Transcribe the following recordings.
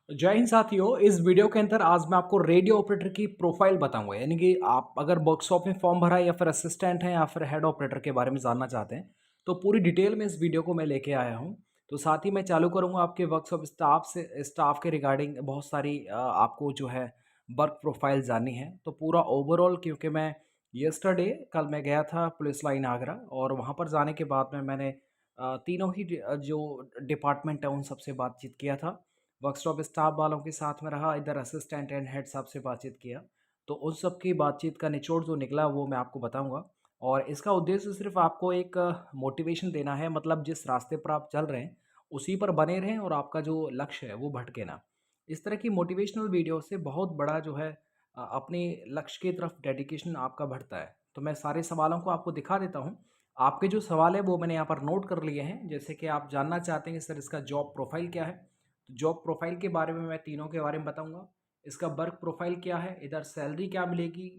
जय हिंद साथियों। इस वीडियो के अंदर आज मैं आपको रेडियो ऑपरेटर की प्रोफाइल बताऊंगा। यानी कि आप अगर वर्कशॉप में फॉर्म भरा है या फिर असिस्टेंट हैं या फिर हेड ऑपरेटर के बारे में जानना चाहते हैं तो पूरी डिटेल में इस वीडियो को मैं लेके आया हूं। तो साथ ही मैं चालू करूंगा आपके वर्कशॉप स्टाफ के रिगार्डिंग बहुत सारी आपको जो है वर्क प्रोफाइल जाननी है। तो पूरा ओवरऑल, क्योंकि मैं यस्टरडे कल मैं गया था पुलिस लाइन आगरा और वहाँ पर जाने के बाद में मैंने तीनों ही जो डिपार्टमेंट है उन सबसे बातचीत किया था। वर्कशॉप स्टाफ वालों के साथ में रहा, इधर असिस्टेंट एंड हेड साहब से बातचीत किया। तो उन सब की बातचीत का निचोड़ जो निकला वो मैं आपको बताऊंगा। और इसका उद्देश्य सिर्फ आपको एक मोटिवेशन देना है, मतलब जिस रास्ते पर आप चल रहे हैं उसी पर बने रहें और आपका जो लक्ष्य है वो भटके ना। इस तरह की मोटिवेशनल वीडियो से बहुत बड़ा जो है अपने लक्ष्य की तरफ डेडिकेशन आपका बढ़ता है। तो मैं सारे सवालों को आपको दिखा देता हूँ। आपके जो सवाल है वो मैंने यहाँ पर नोट कर लिए हैं। जैसे कि आप जानना चाहते हैं कि सर इसका जॉब प्रोफाइल क्या है, तो जॉब प्रोफाइल के बारे में मैं तीनों के बारे में बताऊंगा। इसका वर्क प्रोफाइल क्या है, इधर सैलरी क्या मिलेगी,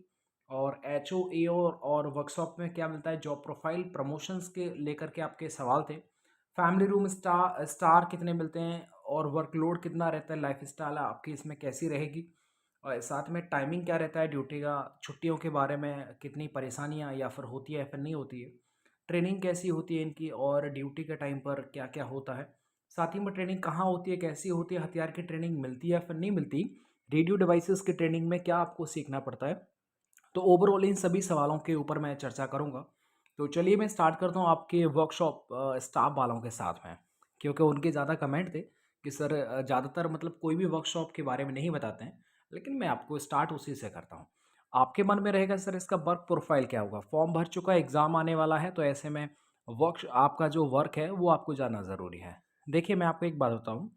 और एच ओ ए और वर्कशॉप में क्या मिलता है, जॉब प्रोफाइल प्रमोशंस के लेकर के आपके सवाल थे। फैमिली रूम स्टार स्टार कितने मिलते हैं और वर्कलोड कितना रहता है, लाइफ स्टाइल आपकी इसमें कैसी रहेगी, और साथ में टाइमिंग क्या रहता है ड्यूटी का, छुट्टियों के बारे में कितनी परेशानियां या फिर होती है या फिर नहीं होती है, ट्रेनिंग कैसी होती है इनकी, और ड्यूटी के टाइम पर क्या क्या होता है। साथ ही में ट्रेनिंग कहाँ होती है, कैसी होती है, हथियार की ट्रेनिंग मिलती है या फिर नहीं मिलती, रेडियो डिवाइसेस की ट्रेनिंग में क्या आपको सीखना पड़ता है। तो ओवरऑल इन सभी सवालों के ऊपर मैं चर्चा करूंगा। तो चलिए मैं स्टार्ट करता हूँ आपके वर्कशॉप स्टाफ वालों के साथ में, क्योंकि उनके ज़्यादा कमेंट थे कि सर ज़्यादातर मतलब कोई भी वर्कशॉप के बारे में नहीं बताते हैं, लेकिन मैं आपको स्टार्ट उसी से करता हूँ। आपके मन में रहेगा सर इसका वर्क प्रोफाइल क्या होगा, फॉर्म भर चुका है, एग्ज़ाम आने वाला है, तो ऐसे में वर्क आपका जो वर्क है वो आपको जानना ज़रूरी है। देखिए मैं आपको एक बात बताऊँ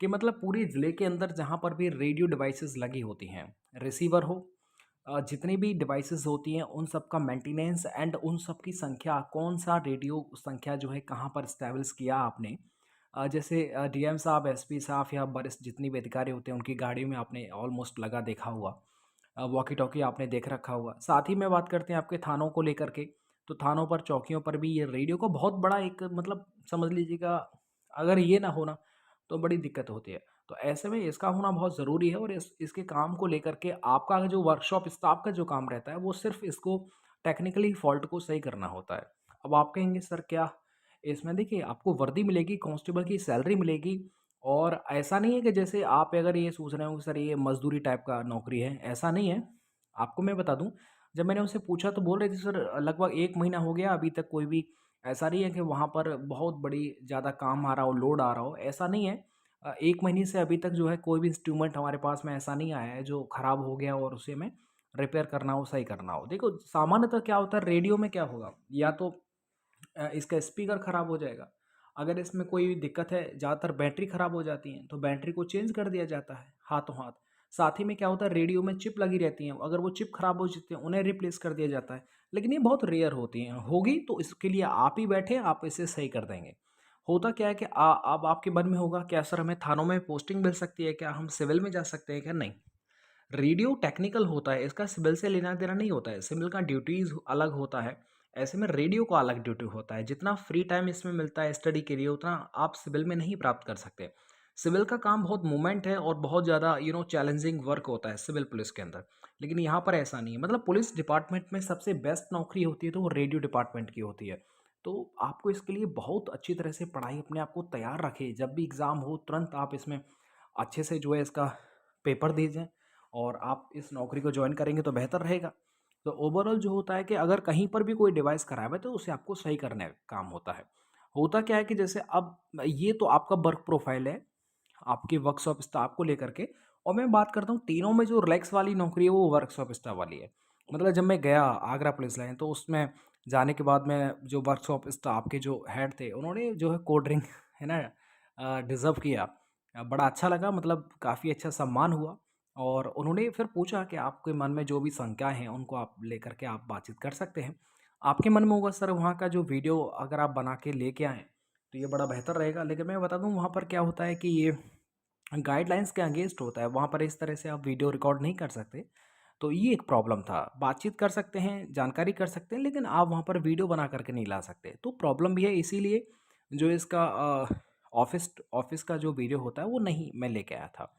कि मतलब पूरे ज़िले के अंदर जहाँ पर भी रेडियो डिवाइसेस लगी होती हैं, रिसीवर हो, जितनी भी डिवाइसेस होती हैं उन सब का मेंटेनेंस एंड उन सब की संख्या, कौन सा रेडियो संख्या जो है कहाँ पर इस्टेब्लिश किया आपने। जैसे डीएम साहब, एसपी साहब या वरिष्ठ जितनी भी अधिकारी होते हैं उनकी गाड़ियों में आपने ऑलमोस्ट लगा देखा हुआ, वॉकी टॉकी आपने देख रखा हुआ। साथ ही में बात करते हैं आपके थानों को लेकर के, तो थानों पर चौकियों पर भी ये रेडियो का बहुत बड़ा एक मतलब समझ लीजिएगा, अगर ये ना होना तो बड़ी दिक्कत होती है। तो ऐसे में इसका होना बहुत ज़रूरी है, और इसके काम को लेकर के आपका जो वर्कशॉप स्टाफ का जो काम रहता है वो सिर्फ इसको टेक्निकली फॉल्ट को सही करना होता है। अब आप कहेंगे सर क्या इसमें, देखिए आपको वर्दी मिलेगी, कांस्टेबल की सैलरी मिलेगी, और ऐसा नहीं है कि जैसे आप अगर ये सोच रहे हो कि सर ये मजदूरी टाइप का नौकरी है, ऐसा नहीं है। आपको मैं बता दूं, जब मैंने उनसे पूछा तो बोल रहे थे सर लगभग 1 महीना हो गया अभी तक कोई भी ऐसा नहीं है कि वहाँ पर बहुत बड़ी ज़्यादा काम आ रहा हो, लोड आ रहा हो, ऐसा नहीं है। 1 महीने से अभी तक जो है कोई भी इंस्ट्रूमेंट हमारे पास में ऐसा नहीं आया है जो ख़राब हो गया और उसे में रिपेयर करना हो, सही करना हो। देखो सामान्यतः क्या होता है, रेडियो में क्या होगा, या तो इसका स्पीकर ख़राब हो जाएगा, अगर इसमें कोई दिक्कत है, ज़्यादातर बैटरी ख़राब हो जाती है तो बैटरी को चेंज कर दिया जाता है हाथों हाथ। साथ ही में क्या होता है, रेडियो में चिप लगी रहती हैं, अगर वो चिप ख़राब हो जाती है उन्हें रिप्लेस कर दिया जाता है। लेकिन ये बहुत रेयर होती हैं, होगी तो इसके लिए आप ही बैठे आप इसे सही कर देंगे। होता क्या है कि अब आपके मन में होगा क्या सर हमें थानों में पोस्टिंग मिल सकती है क्या, हम सिविल में जा सकते हैं क्या, नहीं। रेडियो टेक्निकल होता है, इसका सिविल से लेना देना नहीं होता है, सिविल का ड्यूटीज़ अलग होता है। ऐसे में रेडियो का अलग ड्यूटी होता है, जितना फ्री टाइम इसमें मिलता है स्टडी के लिए उतना आप सिविल में नहीं प्राप्त कर सकते। सिविल का काम बहुत मूवमेंट है और बहुत ज़्यादा चैलेंजिंग वर्क होता है सिविल पुलिस के अंदर। लेकिन यहाँ पर ऐसा नहीं है, मतलब पुलिस डिपार्टमेंट में सबसे बेस्ट नौकरी होती है तो वो रेडियो डिपार्टमेंट की होती है। तो आपको इसके लिए बहुत अच्छी तरह से पढ़ाई अपने आप को तैयार रखें, जब भी एग्ज़ाम हो तुरंत आप इसमें अच्छे से जो है इसका पेपर दीजिए और आप इस नौकरी को जॉइन करेंगे तो बेहतर रहेगा। तो ओवरऑल जो होता है कि अगर कहीं पर भी कोई डिवाइस खराब है तो उसे आपको सही करने का काम होता है। होता क्या है कि जैसे अब ये तो आपका वर्क प्रोफाइल है, आपके वर्कशॉप स्टाफ को लेकर के, और मैं बात करता हूँ तीनों में जो रिलैक्स वाली नौकरी है वो वर्कशॉप स्टाफ वाली है। मतलब जब मैं गया आगरा पुलिस लाइन तो उसमें जाने के बाद में जो वर्कशॉप स्टाफ के जो हेड थे उन्होंने जो है कोल्ड ड्रिंक है ना डिज़र्व किया। बड़ा अच्छा लगा, मतलब काफ़ी अच्छा सम्मान हुआ। और उन्होंने फिर पूछा कि आपके मन में जो भी शंकाएँ हैं उनको आप लेकर के आप बातचीत कर सकते हैं। आपके मन में होगा सर वहाँ का जो वीडियो अगर आप बना के लेके आएँ तो ये बड़ा बेहतर रहेगा, लेकिन मैं बता दूँ वहाँ पर क्या होता है कि ये गाइडलाइंस के अगेंस्ट होता है, वहाँ पर इस तरह से आप वीडियो रिकॉर्ड नहीं कर सकते। तो ये एक प्रॉब्लम था, बातचीत कर सकते हैं, जानकारी कर सकते हैं, लेकिन आप वहाँ पर वीडियो बना करके नहीं ला सकते, तो प्रॉब्लम भी है। इसीलिए जो इसका ऑफ़िस ऑफ़िस का जो वीडियो होता है वो नहीं मैं लेके आया था।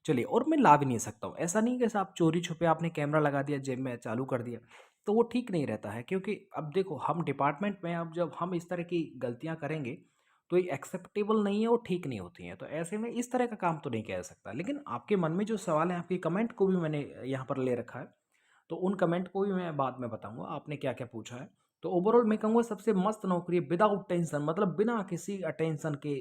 चलिए, और मैं ला भी नहीं सकता हूँ। ऐसा नहीं कि साहब चोरी-छुपे आपने कैमरा लगा दिया, जेब में चालू कर दिया, तो वो ठीक नहीं रहता है, क्योंकि अब देखो हम डिपार्टमेंट में, अब जब हम इस तरह की गलतियाँ करेंगे, तो ये एक्सेप्टेबल नहीं है और ठीक नहीं होती हैं। तो ऐसे में इस तरह का काम तो नहीं किया जा सकता। लेकिन आपके मन में जो सवाल है, आपके कमेंट को भी मैंने यहाँ पर ले रखा है, तो उन कमेंट को भी मैं बाद में बताऊँगा, आपने क्या-क्या पूछा है। तो ओवरऑल मैं कहूँगा सबसे मस्त नौकरी है विदाउट टेंशन, मतलब बिना किसी अटेंशन के,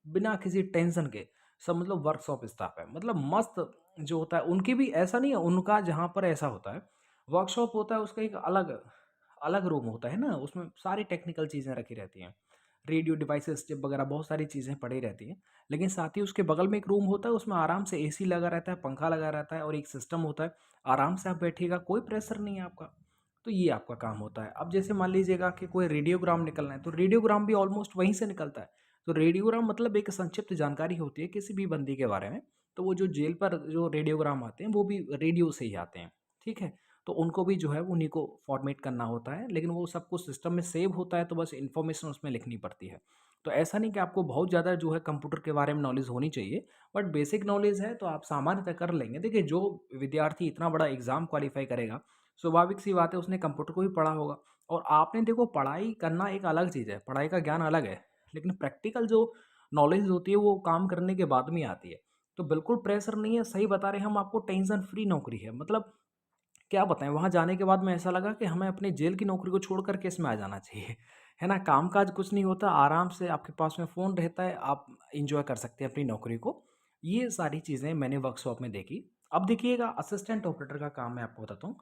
बिना किसी टेंशन के, सब मतलब वर्कशॉप स्टाफ है। मतलब मस्त जो होता है उनकी भी ऐसा नहीं है, उनका जहाँ पर ऐसा होता है, वर्कशॉप होता है उसका एक अलग अलग रूम होता है ना, उसमें सारी टेक्निकल चीज़ें रखी रहती हैं। रेडियो डिवाइसेस, चिप वगैरह बहुत सारी चीज़ें पड़ी रहती हैं। लेकिन साथ ही उसके बगल में एक रूम होता है, उसमें आराम से एसी लगा रहता है, पंखा लगा रहता है और एक सिस्टम होता है। आराम से आप बैठिएगा, कोई प्रेशर नहीं है आपका। तो ये आपका काम होता है। अब जैसे मान लीजिएगा कि कोई रेडियोग्राम निकलना है, तो रेडियोग्राम भी ऑलमोस्ट वहीं से निकलता है। तो रेडियोग्राम मतलब एक संक्षिप्त जानकारी होती है किसी भी बंदी के बारे में। तो वो जो जेल पर जो रेडियोग्राम आते हैं, वो भी रेडियो से ही आते हैं, ठीक है? तो उनको भी जो है उन्हीं को फॉर्मेट करना होता है, लेकिन वो सब कुछ सिस्टम में सेव होता है, तो बस इन्फॉर्मेशन उसमें लिखनी पड़ती है। तो ऐसा नहीं कि आपको बहुत ज़्यादा जो है कंप्यूटर के बारे में नॉलेज होनी चाहिए, बट बेसिक नॉलेज है तो आप सामान्यतः कर लेंगे। देखिए, जो विद्यार्थी इतना बड़ा एग्ज़ाम क्वालीफाई करेगा, स्वाभाविक सी बात है उसने कंप्यूटर को भी पढ़ा होगा। और आपने देखो, पढ़ाई करना एक अलग चीज़ है, पढ़ाई का ज्ञान अलग है, लेकिन प्रैक्टिकल जो नॉलेज होती है वो काम करने के बाद में आती है। तो बिल्कुल प्रेशर नहीं है, सही बता रहे हैं हम आपको, टेंशन फ्री नौकरी है। मतलब क्या बताएँ, वहाँ जाने के बाद में ऐसा लगा कि हमें अपनी जेल की नौकरी को छोड़ कर के इसमें आ जाना चाहिए, है ना? काम-काज कुछ नहीं होता, आराम से आपके पास में फ़ोन रहता है, आप एन्जॉय कर सकते हैं अपनी नौकरी को। ये सारी चीज़ें मैंने वर्कशॉप में देखी। अब देखिएगा, असिस्टेंट ऑपरेटर का काम मैं आपको बताता हूँ।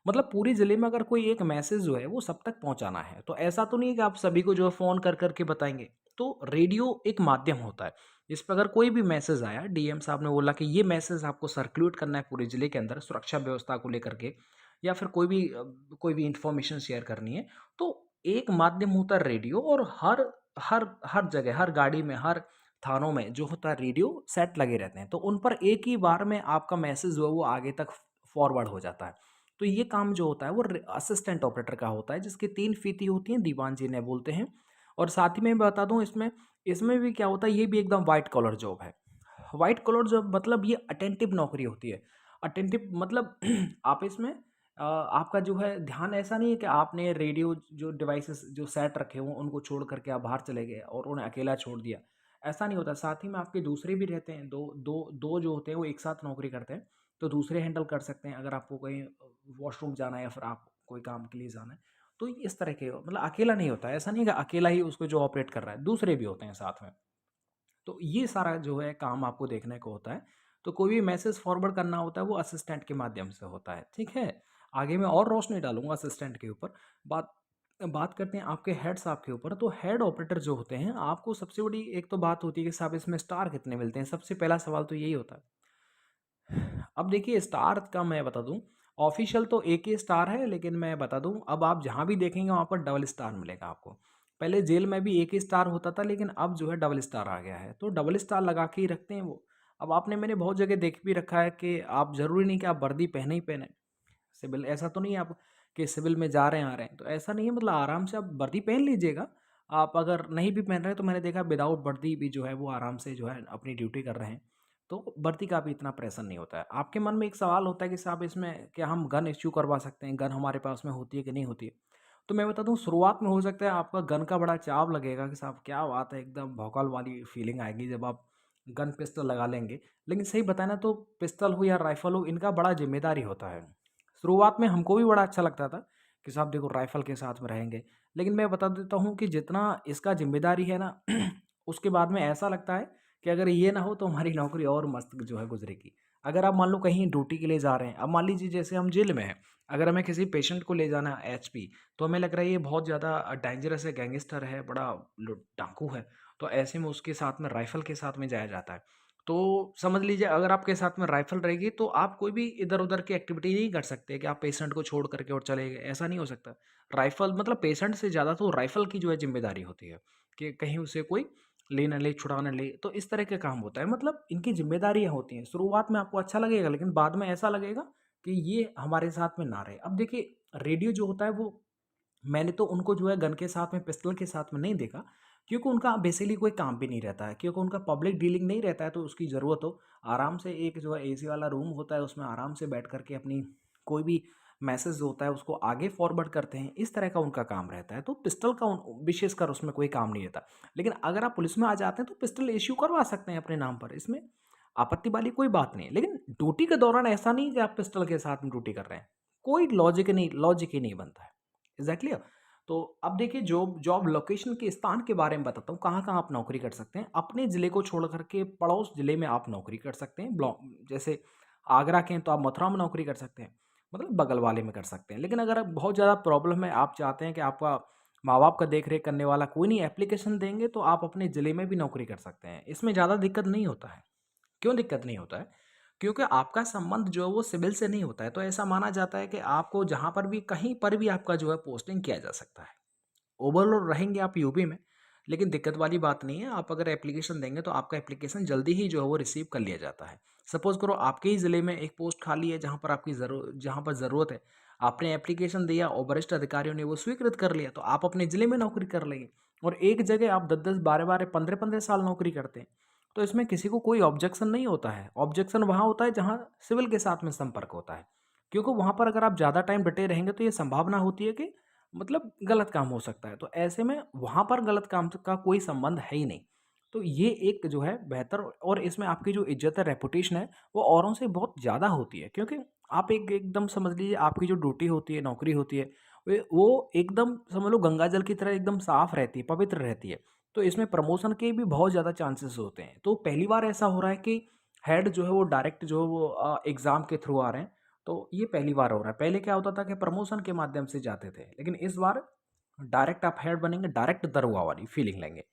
मतलब पूरे ज़िले में अगर कोई एक मैसेज जो है वो सब तक पहुँचाना है, तो ऐसा तो नहीं है कि आप सभी को जो है फ़ोन कर के बताएँगे। तो रेडियो एक माध्यम होता है, इस पे अगर कोई भी मैसेज आया, डीएम साहब ने बोला कि ये मैसेज आपको सर्कुलेट करना है पूरे ज़िले के अंदर सुरक्षा व्यवस्था को लेकर के, या फिर कोई भी इन्फॉर्मेशन शेयर करनी है, तो एक माध्यम होता है रेडियो। और हर हर हर जगह, हर गाड़ी में, हर थानों में जो होता है रेडियो सेट लगे रहते हैं, तो उन पर एक ही बार में आपका मैसेज जो है वो आगे तक फॉरवर्ड हो जाता है। तो ये काम जो होता है वो असिस्टेंट ऑपरेटर का होता है, जिसकी 3 फीती होती हैं, दीवान जिन्हें बोलते हैं। और साथ ही में मैं बता दूँ, इसमें इसमें भी क्या होता है, ये भी एकदम व्हाइट कॉलर जॉब है। व्हाइट कॉलर जॉब मतलब ये अटेंटिव नौकरी होती है। अटेंटिव मतलब आप इसमें आपका जो है ध्यान ऐसा नहीं है कि आपने रेडियो जो डिवाइसेस जो सेट रखे हों उनको छोड़ करके आप बाहर चले गए और उन्हें अकेला छोड़ दिया। ऐसा नहीं होता, साथ ही में आपके दूसरे भी रहते हैं, 2 जो होते हैं वो एक साथ नौकरी करते हैं। तो दूसरे हैंडल कर सकते हैं, अगर आपको कहीं वॉशरूम जाना है या फिर आप कोई काम के लिए जाना है। तो इस तरह के मतलब अकेला नहीं होता है, ऐसा नहीं है कि अकेला ही उसको जो ऑपरेट कर रहा है, दूसरे भी होते हैं साथ में। तो ये सारा जो है काम आपको देखने को होता है। तो कोई भी मैसेज फॉरवर्ड करना होता है वो असिस्टेंट के माध्यम से होता है, ठीक है? आगे मैं और रोशनी डालूँगा असिस्टेंट के ऊपर। बात बात करते हैं आपके हेड साहब के ऊपर। तो हेड ऑपरेटर जो होते हैं, आपको सबसे बड़ी एक तो बात होती है कि साहब इसमें स्टार कितने मिलते हैं? सबसे पहला सवाल तो यही होता है। अब देखिए, स्टार का मैं बता दूँ, ऑफ़िशियल तो एक ही स्टार है, लेकिन मैं बता दूँ, अब आप जहाँ भी देखेंगे वहाँ पर डबल स्टार मिलेगा आपको। पहले जेल में भी एक ही स्टार होता था, लेकिन अब जो है डबल स्टार आ गया है, तो डबल स्टार लगा के ही रखते हैं वो। अब आपने मैंने बहुत जगह देख भी रखा है कि आप ज़रूरी नहीं कि आप वर्दी पहने ही पहने। सिविल ऐसा तो नहीं है आप कि सिविल में जा रहे हैं, आ रहे हैं, तो ऐसा नहीं है, मतलब आराम से आप वर्दी पहन लीजिएगा। आप अगर नहीं भी पहन रहे हैं, तो मैंने देखा विदाउट वर्दी भी जो है वो आराम से जो है अपनी ड्यूटी कर रहे हैं। तो वर्दी का भी इतना प्रेशर नहीं होता है। आपके मन में एक सवाल होता है कि साहब इसमें क्या हम गन इश्यू करवा सकते हैं? गन हमारे पास में होती है कि नहीं होती है? तो मैं बता दूँ, शुरुआत में हो सकता है आपका गन का बड़ा चाव लगेगा कि साहब क्या बात है, एकदम भौकाल वाली फीलिंग आएगी जब आप गन पिस्टल लगा लेंगे। लेकिन सही बताएँ ना, तो पिस्टल हो या राइफ़ल हो, इनका बड़ा ज़िम्मेदारी होता है। शुरुआत में हमको भी बड़ा अच्छा लगता था कि साहब देखो राइफ़ल के साथ में रहेंगे। लेकिन मैं बता देता हूँ कि जितना इसका ज़िम्मेदारी है ना उसके बाद में ऐसा लगता है कि अगर ये ना हो तो हमारी नौकरी और मस्त जो है गुज़रेगी। अगर आप मान लो कहीं ड्यूटी के लिए जा रहे हैं, अब मान लीजिए जैसे हम जेल में हैं, अगर हमें किसी पेशेंट को ले जाना है एचपी, तो हमें लग रहा है ये बहुत ज़्यादा डेंजरस है, गैंगस्टर है, बड़ा डाकू है, तो ऐसे में उसके साथ में राइफ़ल के साथ में जाया जाता है। तो समझ लीजिए, अगर आपके साथ में राइफ़ल रहेगी तो आप कोई भी इधर-उधर की एक्टिविटी नहीं कर सकते कि आप पेशेंट को छोड़ करके और चले गए, ऐसा नहीं हो सकता। राइफ़ल मतलब पेशेंट से ज़्यादा तो राइफ़ल की जो है ज़िम्मेदारी होती है कि कहीं उसे कोई ले ना ले, छुड़ा ना ले, तो इस तरह के काम होता है। मतलब इनकी ज़िम्मेदारियाँ होती हैं। शुरुआत में आपको अच्छा लगेगा, लेकिन बाद में ऐसा लगेगा कि ये हमारे साथ में ना रहे। अब देखिए, रेडियो जो होता है वो मैंने तो उनको जो है गन के साथ में, पिस्टल के साथ में नहीं देखा, क्योंकि उनका बेसिकली कोई काम भी नहीं रहता है, क्योंकि उनका पब्लिक डीलिंग नहीं रहता है। तो उसकी ज़रूरत हो आराम से एक जो है एसी वाला रूम होता है, उसमें आराम से बैठ करके अपनी कोई भी मैसेज होता है उसको आगे फॉरवर्ड करते हैं, इस तरह का उनका काम रहता है। तो पिस्टल का विशेषकर उसमें कोई काम नहीं रहता। लेकिन अगर आप पुलिस में आ जाते हैं तो पिस्टल इश्यू करवा सकते हैं अपने नाम पर, इसमें आपत्ति वाली कोई बात नहीं है। लेकिन ड्यूटी के दौरान ऐसा नहीं कि आप पिस्टल के साथ में ड्यूटी कर रहे हैं, कोई लॉजिक ही नहीं बनता है। एग्जैक्टली। तो अब देखिए जॉब जॉब लोकेशन के स्थान के बारे में बताता हूँ, कहाँ कहाँ आप नौकरी कर सकते हैं। अपने ज़िले को छोड़ करके पड़ोस ज़िले में आप नौकरी कर सकते हैं। ब्लॉक जैसे आगरा के हैं तो आप मथुरा में नौकरी कर सकते हैं, मतलब बगल वाले में कर सकते हैं। लेकिन अगर आप बहुत ज़्यादा प्रॉब्लम है, आप चाहते हैं कि आपका माँ बाप का देख रेख करने वाला कोई नहीं, एप्लीकेशन देंगे तो आप अपने ज़िले में भी नौकरी कर सकते हैं, इसमें ज़्यादा दिक्कत नहीं होता है। क्यों दिक्कत नहीं होता है? क्योंकि आपका संबंध जो है वो सिविल से नहीं होता है। तो ऐसा माना जाता है कि आपको जहाँ पर भी कहीं पर भी आपका जो है पोस्टिंग किया जा सकता है। ओवरलोड रहेंगे आप यूपी में, लेकिन दिक्कत वाली बात नहीं है। आप अगर एप्लीकेशन देंगे तो आपका एप्लीकेशन जल्दी ही जो है वो रिसीव कर लिया जाता है। सपोज़ करो आपके ही ज़िले में एक पोस्ट खाली है जहाँ पर आपकी जहाँ पर ज़रूरत है, आपने एप्लीकेशन दिया और वरिष्ठ अधिकारियों ने वो स्वीकृत कर लिया, तो आप अपने ज़िले में नौकरी कर लेंगे। और एक जगह आप 10-10, 12-12, 15-15 साल नौकरी करते हैं, तो इसमें किसी को कोई ऑब्जेक्शन नहीं होता है। ऑब्जेक्शन वहाँ होता है जहाँ सिविल के साथ में संपर्क होता है, क्योंकि वहाँ पर अगर आप ज़्यादा टाइम डटे रहेंगे तो ये संभावना होती है कि मतलब गलत काम हो सकता है। तो ऐसे में वहाँ पर गलत काम का कोई संबंध है ही नहीं। तो ये एक जो है बेहतर, और इसमें आपकी जो इज़्ज़त है, रेपुटेशन है, वो औरों से बहुत ज़्यादा होती है। क्योंकि आप एक एकदम समझ लीजिए आपकी जो ड्यूटी होती है, नौकरी होती है, वे वो एकदम समझ लो गंगा जल की तरह एकदम साफ़ रहती है, पवित्र रहती है। तो इसमें प्रमोशन के भी बहुत ज़्यादा चांसेस होते हैं। तो पहली बार ऐसा हो रहा है कि हेड जो है वो डायरेक्ट जो है वो एग्ज़ाम के थ्रू आ रहे हैं। तो ये पहली बार हो रहा है। पहले क्या होता था कि प्रमोशन के माध्यम से जाते थे, लेकिन इस बार डायरेक्ट आप हेड बनेंगे, डायरेक्ट दरोगा वाली फीलिंग लेंगे।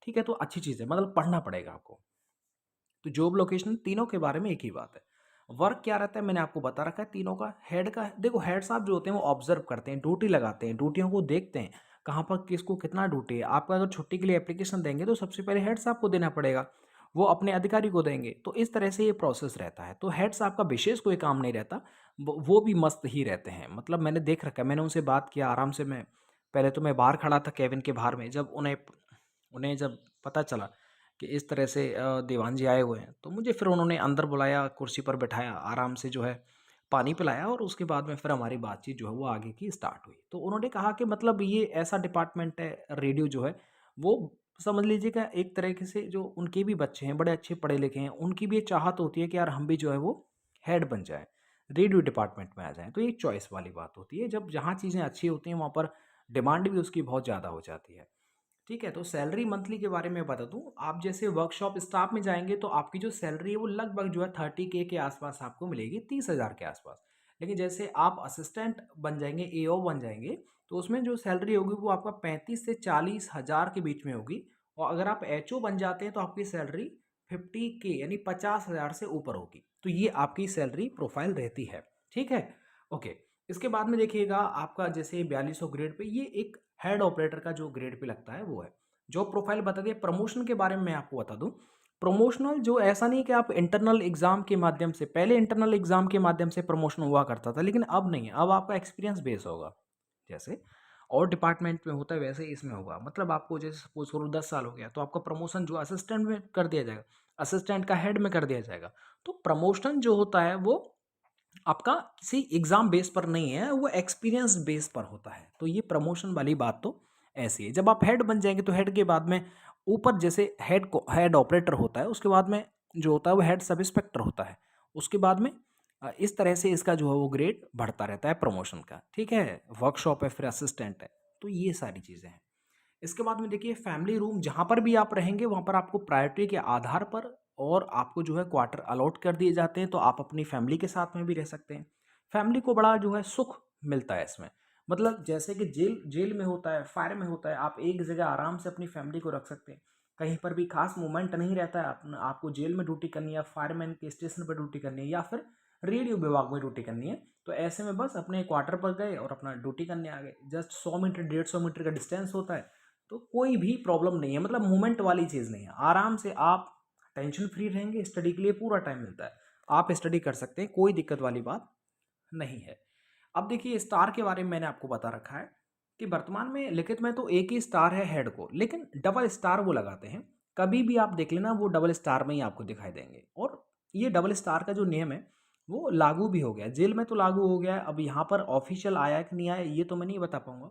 ठीक है, तो अच्छी चीज़ है, मतलब पढ़ना पड़ेगा आपको। तो जॉब लोकेशन तीनों के बारे में एक ही बात है। वर्क क्या रहता है मैंने आपको बता रखा है तीनों का। हेड का देखो, हेड साहब जो होते हैं वो ऑब्जर्व करते हैं, ड्यूटी लगाते हैं, ड्यूटियों को देखते हैं, कहाँ पर किसको कितना ड्यूटी है। आपका अगर छुट्टी के लिए एप्लीकेशन देंगे तो सबसे पहले हेड साहब को देना पड़ेगा, वो अपने अधिकारी को देंगे। तो इस तरह से ये प्रोसेस रहता है। तो हेड साहब का विशेष कोई काम नहीं रहता, वो भी मस्त ही रहते हैं। मतलब मैंने देख रखा है, मैंने उनसे बात किया आराम से। मैं पहले तो मैं बाहर खड़ा था केबिन के बाहर में, जब उन्हें उन्हें जब पता चला कि इस तरह से दीवान जी आए हुए हैं, तो मुझे फिर उन्होंने अंदर बुलाया, कुर्सी पर बिठाया, आराम से जो है पानी पिलाया, और उसके बाद में फिर हमारी बातचीत जो है वो आगे की स्टार्ट हुई। तो उन्होंने कहा कि मतलब ये ऐसा डिपार्टमेंट है, रेडियो जो है वो समझ लीजिएगा एक तरीके से, जो उनके भी बच्चे हैं बड़े अच्छे पढ़े लिखे हैं, उनकी भी ये चाहत होती है कि यार हम भी जो है वो हेड बन जाए, रेडियो डिपार्टमेंट में आ जाएँ। तो ये चॉइस वाली बात होती है, जब जहाँ चीज़ें अच्छी होती हैं वहाँ पर डिमांड भी उसकी बहुत ज़्यादा हो जाती है। ठीक है, तो सैलरी मंथली के बारे में बता दूँ, आप जैसे वर्कशॉप स्टाफ में जाएँगे तो आपकी जो सैलरी है वो लगभग जो है 30K के आसपास आपको मिलेगी, 30,000 के आसपास। लेकिन जैसे आप असिस्टेंट बन जाएँगे, एओ बन जाएँगे, तो उसमें जो सैलरी होगी वो आपका 35 से 40,000 के बीच में होगी। और अगर आप एचओ बन जाते हैं तो आपकी सैलरी 50K यानी 50,000 से ऊपर होगी। तो ये आपकी सैलरी प्रोफाइल रहती है। ठीक है? ओके। इसके बाद में देखिएगा आपका जैसे 4200 ग्रेड पे, ये एक हेड ऑपरेटर का जो ग्रेड पे लगता है वो है। जॉब प्रोफाइल बता दिया। प्रमोशन के बारे में मैं आपको बता दूं। प्रमोशनल जो ऐसा नहीं कि आप इंटरनल एग्जाम के माध्यम से, पहले इंटरनल एग्जाम के माध्यम से प्रमोशन हुआ करता था, लेकिन अब नहीं है। अब आपका एक्सपीरियंस बेस होगा, जैसे और डिपार्टमेंट में होता है वैसे ही इसमें होगा। मतलब आपको जैसे सपोज करो 10 साल हो गया तो आपका प्रमोशन जो असिस्टेंट में कर दिया जाएगा, असिस्टेंट का हेड में कर दिया जाएगा। तो प्रमोशन जो होता है वो आपका किसी एग्ज़ाम बेस पर नहीं है, वो एक्सपीरियंस बेस पर होता है। तो ये प्रमोशन वाली बात तो ऐसी है। जब आप हेड बन जाएँगे तो हेड के बाद में ऊपर जैसे हेड ऑपरेटर होता है, उसके बाद में जो होता है वो हेड सब इंस्पेक्टर होता है। उसके बाद में इस तरह से इसका जो है वो ग्रेड बढ़ता रहता है प्रमोशन का। ठीक है? वर्कशॉप है, फिर असिस्टेंट है। तो ये सारी चीज़ें हैं। इसके बाद में देखिए फैमिली रूम, जहाँ पर भी आप रहेंगे वहाँ पर आपको प्रायोरिटी के आधार पर और आपको जो है क्वार्टर अलॉट कर दिए जाते हैं, तो आप अपनी फैमिली के साथ में भी रह सकते हैं। फैमिली को बड़ा जो है सुख मिलता है इसमें। मतलब जैसे कि जेल जेल में होता है, फायर में होता है, आप एक जगह आराम से अपनी फैमिली को रख सकते हैं। कहीं पर भी खास मूवमेंट नहीं रहता है। आपको जेल में ड्यूटी करनी है, फायरमैन के स्टेशन पर ड्यूटी करनी है, या फिर रेडियो विभाग में ड्यूटी करनी है, तो ऐसे में बस अपने क्वार्टर पर गए और अपना ड्यूटी करने आ गए। जस्ट 100 मीटर 150 मीटर का डिस्टेंस होता है, तो कोई भी प्रॉब्लम नहीं है। मतलब मूवमेंट वाली चीज़ नहीं है। आराम से आप टेंशन फ्री रहेंगे, स्टडी के लिए पूरा टाइम मिलता है, आप स्टडी कर सकते हैं, कोई दिक्कत वाली बात नहीं है। अब देखिए स्टार के बारे में मैंने आपको बता रखा है। कि वर्तमान में लिखित में तो एक ही स्टार है हेड को, लेकिन डबल स्टार वो लगाते हैं। कभी भी आप देख लेना वो डबल स्टार में ही आपको दिखाई देंगे। और ये डबल स्टार का जो नियम है वो लागू भी हो गया, जेल में तो लागू हो गया है। अब यहाँ पर ऑफिशियल आया कि नहीं आया ये तो मैं नहीं बता पाऊंगा।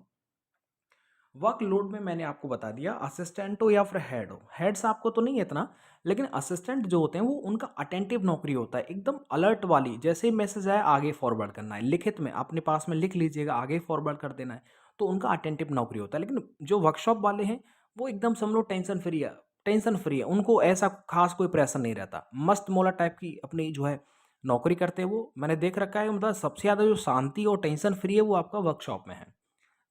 वर्कलोड में मैंने आपको बता दिया, असिस्टेंट हो या फिर हेड हो, हेड्स आपको तो नहीं है इतना, लेकिन असिस्टेंट जो होते हैं वो उनका अटेंटिव नौकरी होता है, एकदम अलर्ट वाली। जैसे ही मैसेज आए आगे फॉरवर्ड करना है, लिखित में अपने पास में लिख लीजिएगा, आगे फॉरवर्ड कर देना है। तो उनका अटेंटिव नौकरी होता है। लेकिन जो वर्कशॉप वाले हैं वो एकदम समझ लो टेंशन फ्री है, टेंशन फ्री है, उनको ऐसा खास कोई प्रेशर नहीं रहता, मस्त मौला टाइप की अपनी जो है नौकरी करते हैं वो। मैंने देख रखा है, मतलब सबसे ज़्यादा जो शांति और टेंशन फ्री है वो आपका वर्कशॉप में है।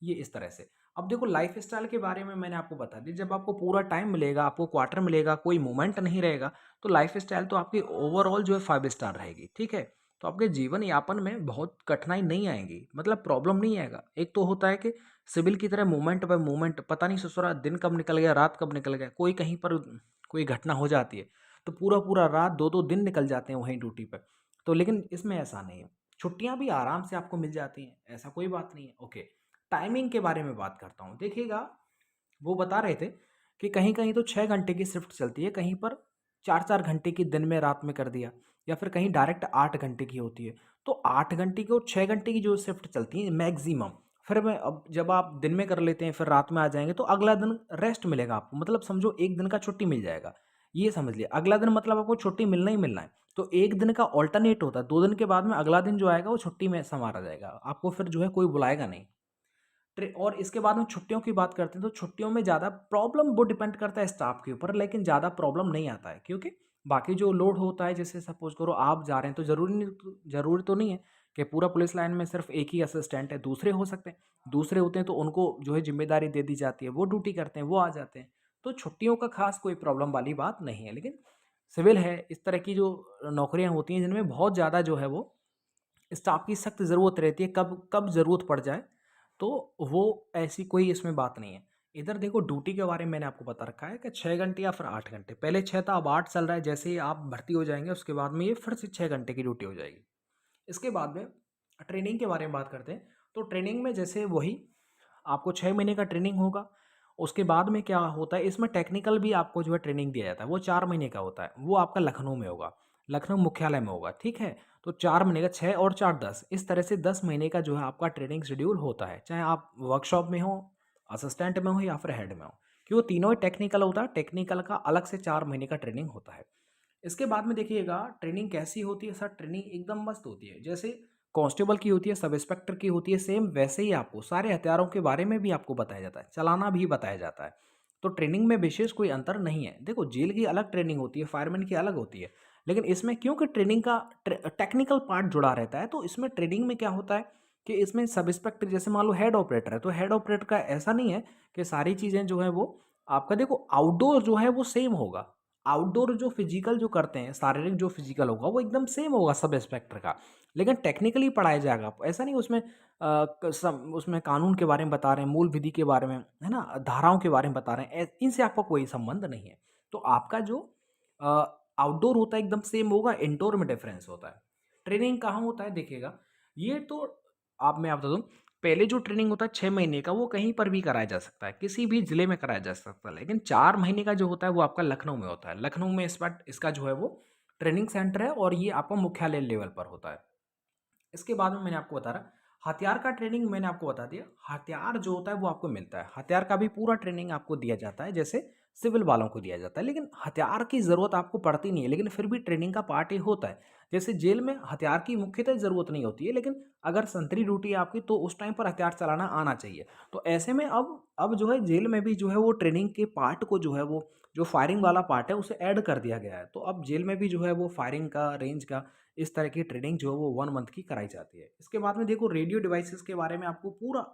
ये इस तरह से। अब देखो लाइफ़स्टाइल के बारे में मैंने आपको बता दिया, जब आपको पूरा टाइम मिलेगा, आपको क्वार्टर मिलेगा, कोई मूवमेंट नहीं रहेगा, तो लाइफ़स्टाइल तो आपकी ओवरऑल जो है 5 स्टार रहेगी, ठीक है? तो आपके जीवन यापन में बहुत कठिनाई नहीं आएगी, मतलब प्रॉब्लम नहीं आएगा। एक तो होता है कि सिविल की तरह मूवमेंट बाय मूवमेंट, पता नहीं ससुरा दिन कब निकल गया, रात कब निकल गया, कोई कहीं पर कोई घटना हो जाती है, तो पूरा-पूरा रात, 2-2 दिन निकल जाते हैं वहीं ड्यूटी पे। तो लेकिन इसमें ऐसा नहीं है। छुट्टियाँ भी आराम से आपको मिल जाती हैं, ऐसा कोई बात नहीं है। ओके। टाइमिंग के बारे में बात करता हूँ। देखिएगा, वो बता रहे थे कि कहीं-कहीं तो 6 घंटे की शिफ्ट चलती है, कहीं पर 4-4 घंटे की दिन में रात में कर दिया, या फिर कहीं डायरेक्ट 8 घंटे की होती है। तो 8 घंटे की और 6 घंटे की जो शिफ्ट चलती है मैक्सिमम, फिर मैं अब जब आप दिन में कर लेते हैं फिर रात में आ जाएँगे तो अगला दिन रेस्ट मिलेगा आपको। मतलब समझो 1 दिन का छुट्टी मिल जाएगा। ये समझ लिया, अगला दिन मतलब आपको छुट्टी मिलना ही मिलना है। तो 1 दिन का अल्टरनेट होता है, 2 दिन के बाद में अगला दिन जो आएगा वो छुट्टी में समारा जाएगा। आपको फिर जो है कोई बुलाएगा नहीं। और इसके बाद में छुट्टियों की बात करते हैं, तो छुट्टियों में ज़्यादा प्रॉब्लम वो डिपेंड करता है स्टाफ के ऊपर, लेकिन ज़्यादा प्रॉब्लम नहीं आता है, क्योंकि बाकी जो लोड होता है, जैसे सपोज करो आप जा रहे हैं तो ज़रूरी तो नहीं है कि पूरा पुलिस लाइन में सिर्फ एक ही असिस्टेंट है, दूसरे हो सकते हैं। दूसरे होते हैं तो उनको जो है जिम्मेदारी दे दी जाती है, वो ड्यूटी करते हैं, वो आ जाते हैं। तो छुट्टियों का खास कोई प्रॉब्लम वाली बात नहीं है। लेकिन सिविल है, इस तरह की जो नौकरियां होती हैं जिनमें बहुत ज़्यादा जो है वो स्टाफ की सख्त ज़रूरत रहती है, कब कब ज़रूरत पड़ जाए, तो वो ऐसी कोई इसमें बात नहीं है। इधर देखो ड्यूटी के बारे में मैंने आपको बता रखा है कि 6 घंटे या फिर 8 घंटे, पहले 6 था अब 8 चल रहा है। जैसे ही आप भर्ती हो जाएँगे उसके बाद में ये फिर से 6 घंटे की ड्यूटी हो जाएगी। इसके बाद में ट्रेनिंग के बारे में बात करते हैं, तो ट्रेनिंग में जैसे वही आपको 6 महीने का ट्रेनिंग होगा। उसके बाद में क्या होता है, इसमें टेक्निकल भी आपको जो है ट्रेनिंग दिया जाता है, वो 4 महीने का होता है। वो आपका लखनऊ में होगा, लखनऊ मुख्यालय में होगा, ठीक है? तो 4 महीने का, 6 और 4 10, इस तरह से 10 महीने का जो है आपका ट्रेनिंग शेड्यूल होता है, चाहे आप वर्कशॉप में हो, असिस्टेंट में हो या फिर हेड में हो। क्यों, तीनों ही टेक्निकल होता है, टेक्निकल का अलग से 4 महीने का ट्रेनिंग होता है। इसके बाद में देखिएगा ट्रेनिंग कैसी होती है सर, ट्रेनिंग एकदम मस्त होती है। जैसे कांस्टेबल की होती है, सब इंस्पेक्टर की होती है, सेम वैसे ही आपको सारे हथियारों के बारे में भी आपको बताया जाता है, चलाना भी बताया जाता है। तो ट्रेनिंग में विशेष कोई अंतर नहीं है। देखो जेल की अलग ट्रेनिंग होती है, फायरमैन की अलग होती है, लेकिन इसमें क्योंकि ट्रेनिंग का टेक्निकल पार्ट जुड़ा रहता है, तो इसमें ट्रेनिंग में क्या होता है कि इसमें सब इंस्पेक्टर, जैसे मान लो हेड ऑपरेटर है, तो हेड ऑपरेटर का ऐसा नहीं है कि सारी चीज़ें जो है वो आपका, देखो आउटडोर जो है वो सेम होगा, आउटडोर जो फिजिकल जो करते हैं, शारीरिक जो फिजिकल होगा वो एकदम सेम होगा सब इंस्पेक्टर का, लेकिन टेक्निकली पढ़ाया जाएगा आपको। ऐसा नहीं उसमें उसमें कानून के बारे में बता रहे हैं, मूल विधि के बारे में, है ना, धाराओं के बारे में बता रहे हैं, इनसे आपका कोई संबंध नहीं है। तो आपका जो आउटडोर होता है एकदम सेम होगा, इंडोर में डिफरेंस होता है। ट्रेनिंग कहाँ होता है देखिएगा, ये तो आप, मैं आप बता दूँ, पहले जो ट्रेनिंग होता है 6 महीने का वो कहीं पर भी कराया जा सकता है, किसी भी ज़िले में कराया जा सकता है, लेकिन 4 महीने का जो होता है वो आपका लखनऊ में होता है। लखनऊ में इस बार इसका जो है वो ट्रेनिंग सेंटर है और ये आपका मुख्यालय लेवल पर होता है। इसके बाद में मैंने आपको बता रहा, हथियार का ट्रेनिंग मैंने आपको बता दिया। हथियार जो होता है वो आपको मिलता है, हथियार का भी पूरा ट्रेनिंग आपको दिया जाता है जैसे सिविल वालों को दिया जाता है, लेकिन हथियार की ज़रूरत आपको पड़ती नहीं है, लेकिन फिर भी ट्रेनिंग का पार्ट ये होता है। जैसे जेल में हथियार की मुख्यतः ज़रूरत नहीं होती है, लेकिन अगर संतरी ड्यूटी है आपकी तो उस टाइम पर हथियार चलाना आना चाहिए। तो ऐसे में अब जो है जेल में भी जो है वो ट्रेनिंग के पार्ट को जो है वो, जो फायरिंग वाला पार्ट है उसे ऐड कर दिया गया है। तो अब जेल में भी जो है वो फायरिंग का, रेंज का, इस तरह की ट्रेनिंग जो है वो 1 मंथ की कराई जाती है। इसके बाद में देखो रेडियो डिवाइसेस के बारे में आपको पूरा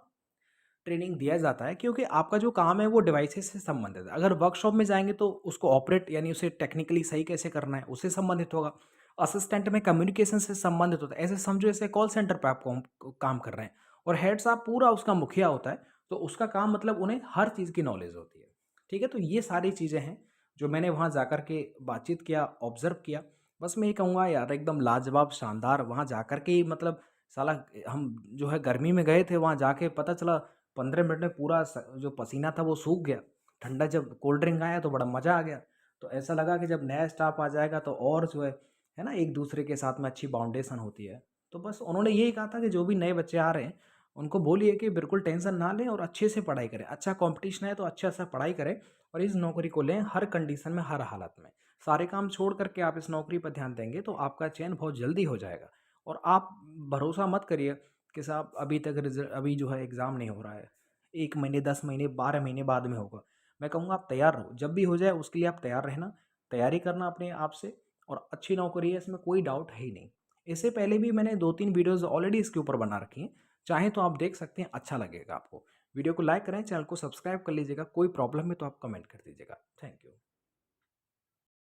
ट्रेनिंग दिया जाता है, क्योंकि आपका जो काम है वो डिवाइसेस से संबंधित है। अगर वर्कशॉप में जाएँगे तो उसको ऑपरेट, यानी उसे टेक्निकली सही कैसे करना है उससे संबंधित होगा। असिस्टेंट में कम्युनिकेशन से संबंधित होता है। ऐसे समझो जैसे कॉल सेंटर पे आप काम कर रहे हैं और हेड साहब पूरा उसका मुखिया होता है, तो उसका काम मतलब उन्हें हर चीज़ की नॉलेज होती है। ठीक है? तो ये सारी चीज़ें हैं जो मैंने वहाँ जाकर के बातचीत किया, ऑब्ज़र्व किया। बस मैं ये कहूँगा यार एकदम लाजवाब, शानदार, वहाँ जाकर के ही मतलब साला हम जो है गर्मी में गए थे, वहाँ जाके पता चला 15 मिनट में पूरा जो पसीना था वो सूख गया। ठंडा जब कोल्ड ड्रिंक आया तो बड़ा मज़ा आ गया। तो ऐसा लगा कि जब नया स्टाफ आ जाएगा तो और जो है ना, एक दूसरे के साथ में अच्छी बाउंडेशन होती है। तो बस उन्होंने यही कहा था कि जो भी नए बच्चे आ रहे हैं उनको बोलिए कि बिल्कुल टेंशन ना लें और अच्छे से पढ़ाई करें। अच्छा कंपटीशन है तो अच्छा सा पढ़ाई करें और इस नौकरी को लें हर कंडीशन में, हर हालत में। सारे काम छोड़ करके आप इस नौकरी पर ध्यान देंगे तो आपका चयन बहुत जल्दी हो जाएगा। और आप भरोसा मत करिए कि साहब अभी तक अभी जो है एग्ज़ाम नहीं हो रहा है। 1 महीने, 10 महीने, 12 महीने बाद में होगा। मैं कहूँगा आप तैयार रहो, जब भी हो जाए उसके लिए आप तैयार रहना, तैयारी करना अपने आप से। और अच्छी नौकरी है, इसमें कोई डाउट है ही नहीं। इससे पहले भी मैंने 2-3 वीडियोज़ ऑलरेडी इसके ऊपर बना रखी हैं, चाहें तो आप देख सकते हैं, अच्छा लगेगा आपको। वीडियो को लाइक करें, चैनल को सब्सक्राइब कर लीजिएगा, कोई प्रॉब्लम है तो आप कमेंट कर दीजिएगा। Thank you.